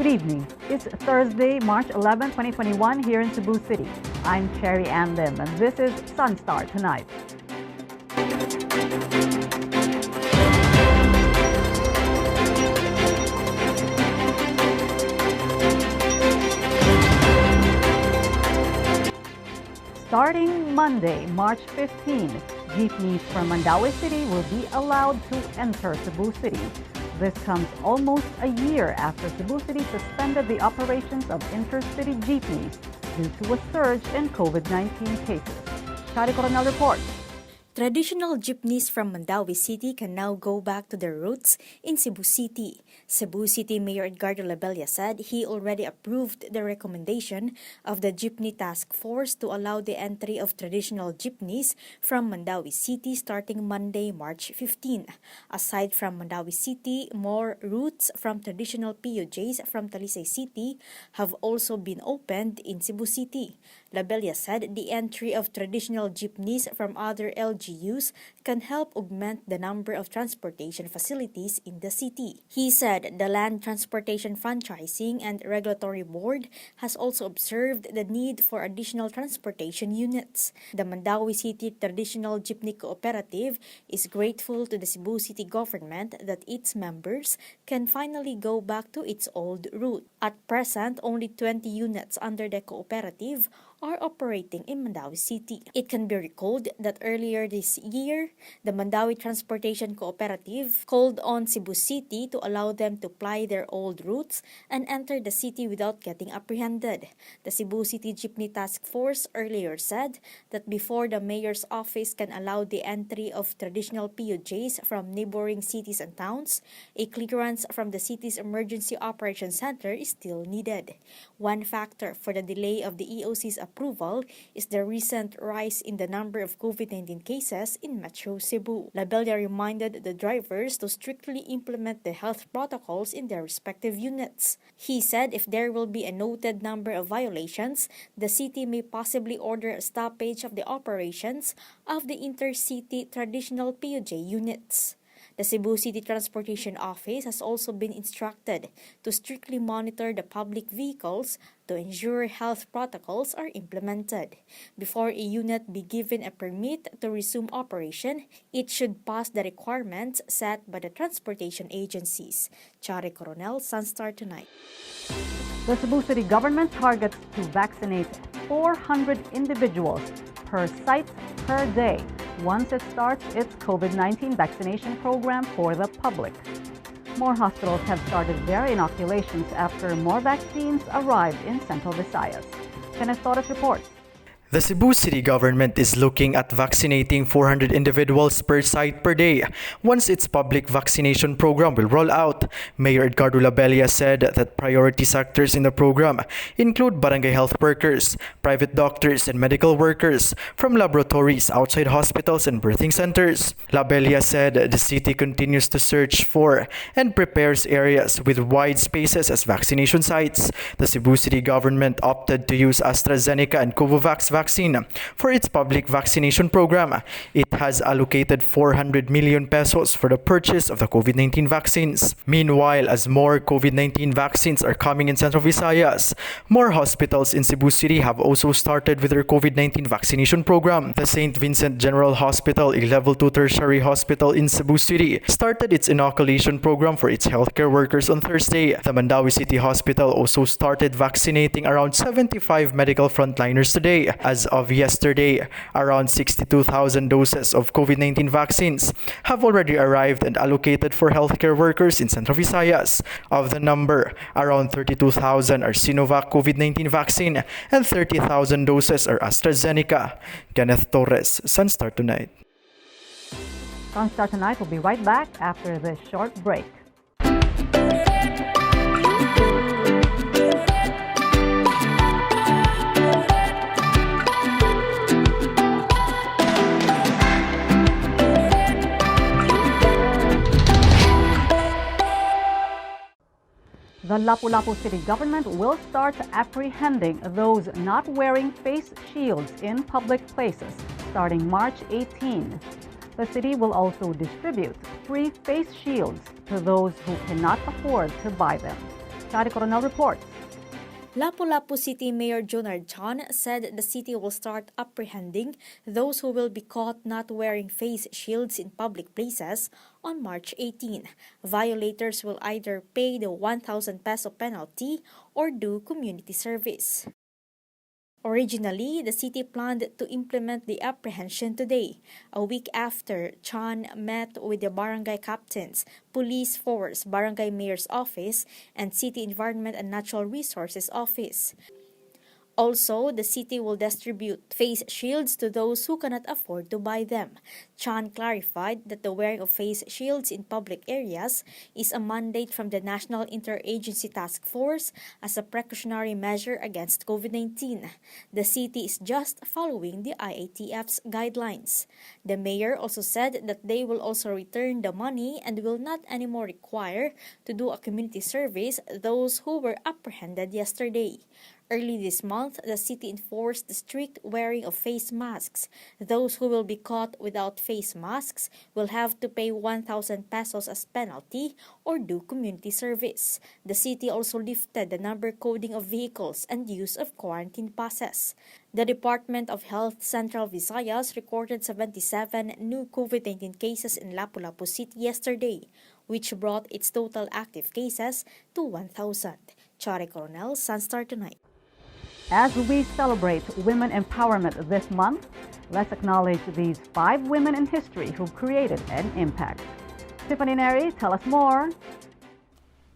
Good evening. It's Thursday, March 11, 2021 here in Cebu City. I'm Cherry Ann Lim and this is SunStar Tonight. Starting Monday, March 15, jeepneys from Mandaue City will be allowed to enter Cebu City. This comes almost a year after Cebu City suspended the operations of intercity jeepneys due to a surge in COVID-19 cases. Shari Coronel reports. Traditional jeepneys from Mandaue City can now go back to their routes in Cebu City. Cebu City Mayor Edgardo Labella said he already approved the recommendation of the Jeepney Task Force to allow the entry of traditional jeepneys from Mandaue City starting Monday, March 15. Aside from Mandaue City, more routes from traditional PUJs from Talisay City have also been opened in Cebu City. Labella said the entry of traditional jeepneys from other LGUs can help augment the number of transportation facilities in the city. He said the Land Transportation Franchising and Regulatory Board has also observed the need for additional transportation units. The Mandaue City Traditional Jeepney Cooperative is grateful to the Cebu City government that its members can finally go back to its old route. At present, only 20 units under the cooperative are operating in Mandaue City. It can be recalled that earlier this year, the Mandaue Transportation Cooperative called on Cebu City to allow them to ply their old routes and enter the city without getting apprehended. The Cebu City Jeepney Task Force earlier said that before the mayor's office can allow the entry of traditional PUJs from neighboring cities and towns, a clearance from the city's Emergency Operations Center is still needed. One factor for the delay of the EOC's approval is the recent rise in the number of COVID-19 cases in Metro Cebu. Labella reminded the drivers to strictly implement the health protocols in their respective units. He said if there will be a noted number of violations, the city may possibly order a stoppage of the operations of the intercity traditional PUJ units. The Cebu City Transportation Office has also been instructed to strictly monitor the public vehicles to ensure health protocols are implemented. Before a unit be given a permit to resume operation, it should pass the requirements set by the transportation agencies. Chari Coronel, SunStar Tonight. The Cebu City government targets to vaccinate 400 individuals per site per day once it starts its COVID-19 vaccination program for the public. More hospitals have started their inoculations after more vaccines arrived in Central Visayas. Kenneth Torres reports. The Cebu City government is looking at vaccinating 400 individuals per site per day once its public vaccination program will roll out. Mayor Edgardo Labella said that priority sectors in the program include barangay health workers, private doctors and medical workers from laboratories outside hospitals and birthing centers. Labella said the city continues to search for and prepares areas with wide spaces as vaccination sites. The Cebu City government opted to use AstraZeneca and Covovax vaccine for its public vaccination program. It has allocated 400 million pesos for the purchase of the COVID-19 vaccines. Meanwhile, as more COVID-19 vaccines are coming in Central Visayas, more hospitals in Cebu City have also started with their COVID-19 vaccination program. The St. Vincent General Hospital, a level 2 tertiary hospital in Cebu City, started its inoculation program for its healthcare workers on Thursday. The Mandaue City Hospital also started vaccinating around 75 medical frontliners today. As of yesterday, around 62,000 doses of COVID-19 vaccines have already arrived and allocated for healthcare workers in Central Visayas. Of the number, around 32,000 are Sinovac COVID-19 vaccine and 30,000 doses are AstraZeneca. Kenneth Torres, SunStar Tonight. SunStar Tonight will be right back after this short break. The Lapu-Lapu City government will start apprehending those not wearing face shields in public places starting March 18. The city will also distribute free face shields to those who cannot afford to buy them. Shari Coronel reports. Lapu-Lapu City Mayor Jonard Chan said the city will start apprehending those who will be caught not wearing face shields in public places on March 18. Violators will either pay the 1,000 peso penalty or do community service. Originally, the city planned to implement the apprehension today, a week after Chan met with the barangay captains, police force, barangay mayor's office, and City Environment and Natural Resources Office. Also, the city will distribute face shields to those who cannot afford to buy them. Chan clarified that the wearing of face shields in public areas is a mandate from the National Interagency Task Force as a precautionary measure against COVID-19. The city is just following the IATF's guidelines. The mayor also said that they will also return the money and will not anymore require to do a community service those who were apprehended yesterday. Early this month, the city enforced the strict wearing of face masks. Those who will be caught without face masks will have to pay 1,000 pesos as penalty or do community service. The city also lifted the number coding of vehicles and use of quarantine passes. The Department of Health Central Visayas recorded 77 new COVID-19 cases in Lapu-Lapu City yesterday, which brought its total active cases to 1,000. Chare Coronel, SunStar Tonight. As we celebrate women empowerment this month, let's acknowledge these 5 women in history who created an impact. Tiffany Neri, tell us more.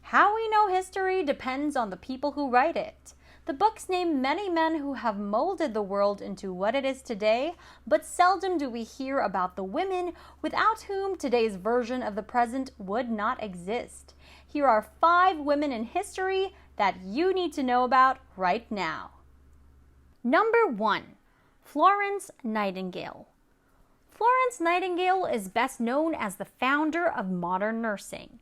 How we know history depends on the people who write it. The books name many men who have molded the world into what it is today, but seldom do we hear about the women without whom today's version of the present would not exist. Here are 5 women in history that you need to know about right now. Number 1. Florence Nightingale. Florence Nightingale is best known as the founder of modern nursing.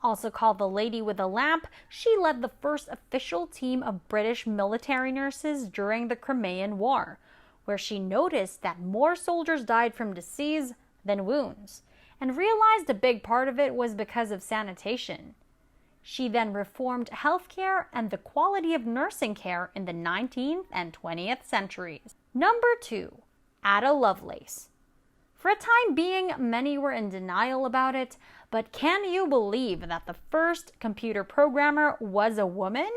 Also called the Lady with a Lamp, she led the first official team of British military nurses during the Crimean War, where she noticed that more soldiers died from disease than wounds, and realized a big part of it was because of sanitation. She then reformed healthcare and the quality of nursing care in the 19th and 20th centuries. Number 2. Ada Lovelace. For a time being, many were in denial about it, but can you believe that the first computer programmer was a woman?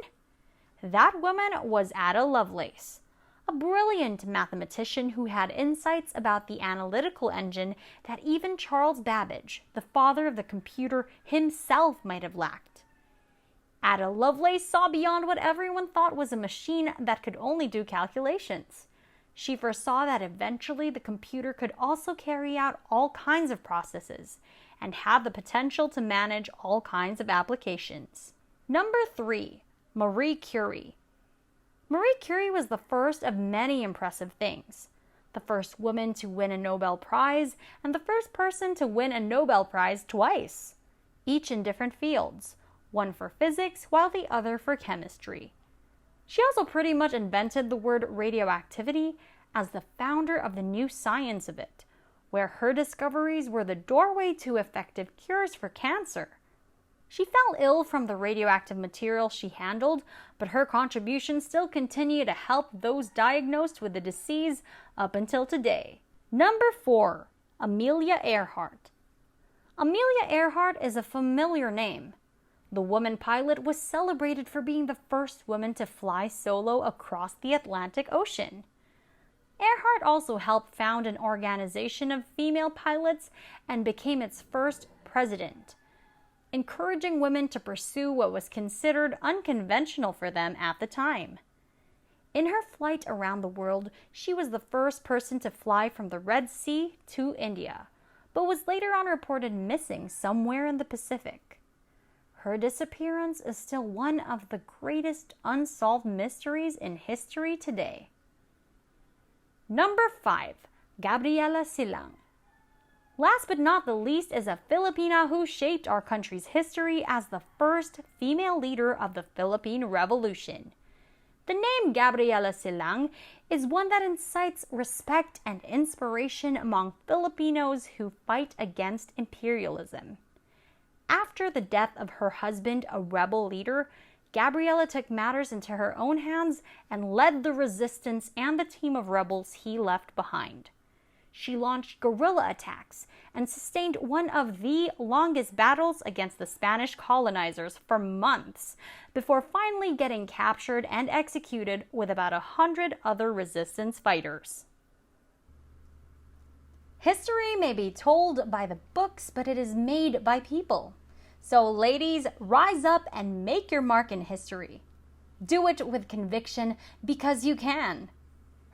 That woman was Ada Lovelace, a brilliant mathematician who had insights about the analytical engine that even Charles Babbage, the father of the computer himself, might have lacked. Ada Lovelace saw beyond what everyone thought was a machine that could only do calculations. She foresaw that eventually the computer could also carry out all kinds of processes and had the potential to manage all kinds of applications. Number 3. Marie Curie. Marie Curie was the first of many impressive things. The first woman to win a Nobel Prize and the first person to win a Nobel Prize twice, each in different fields. One for physics, while the other for chemistry. She also pretty much invented the word radioactivity as the founder of the new science of it, where her discoveries were the doorway to effective cures for cancer. She fell ill from the radioactive material she handled, but her contributions still continue to help those diagnosed with the disease up until today. Number 4. Amelia Earhart. Amelia Earhart is a familiar name. The woman pilot was celebrated for being the first woman to fly solo across the Atlantic Ocean. Earhart also helped found an organization of female pilots and became its first president, encouraging women to pursue what was considered unconventional for them at the time. In her flight around the world, she was the first person to fly from the Red Sea to India, but was later on reported missing somewhere in the Pacific. Her disappearance is still one of the greatest unsolved mysteries in history today. Number 5. Gabriela Silang. Last but not the least is a Filipina who shaped our country's history as the first female leader of the Philippine Revolution. The name Gabriela Silang is one that incites respect and inspiration among Filipinos who fight against imperialism. After the death of her husband, a rebel leader, Gabriela took matters into her own hands and led the resistance and the team of rebels he left behind. She launched guerrilla attacks and sustained one of the longest battles against the Spanish colonizers for months, before finally getting captured and executed with about 100 other resistance fighters. History may be told by the books, but it is made by people. So ladies, rise up and make your mark in history. Do it with conviction, because you can.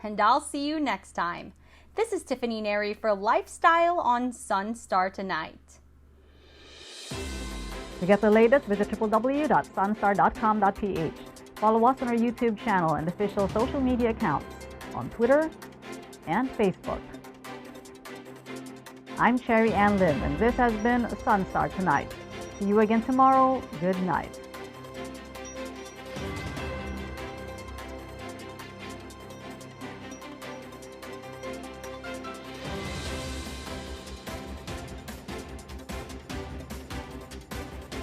And I'll see you next time. This is Tiffany Neri for Lifestyle on SunStar Tonight. To get the latest, visit www.sunstar.com.ph. Follow us on our YouTube channel and official social media accounts on Twitter and Facebook. I'm Cherry Ann Lim, and this has been SunStar Tonight. See you again tomorrow. Good night.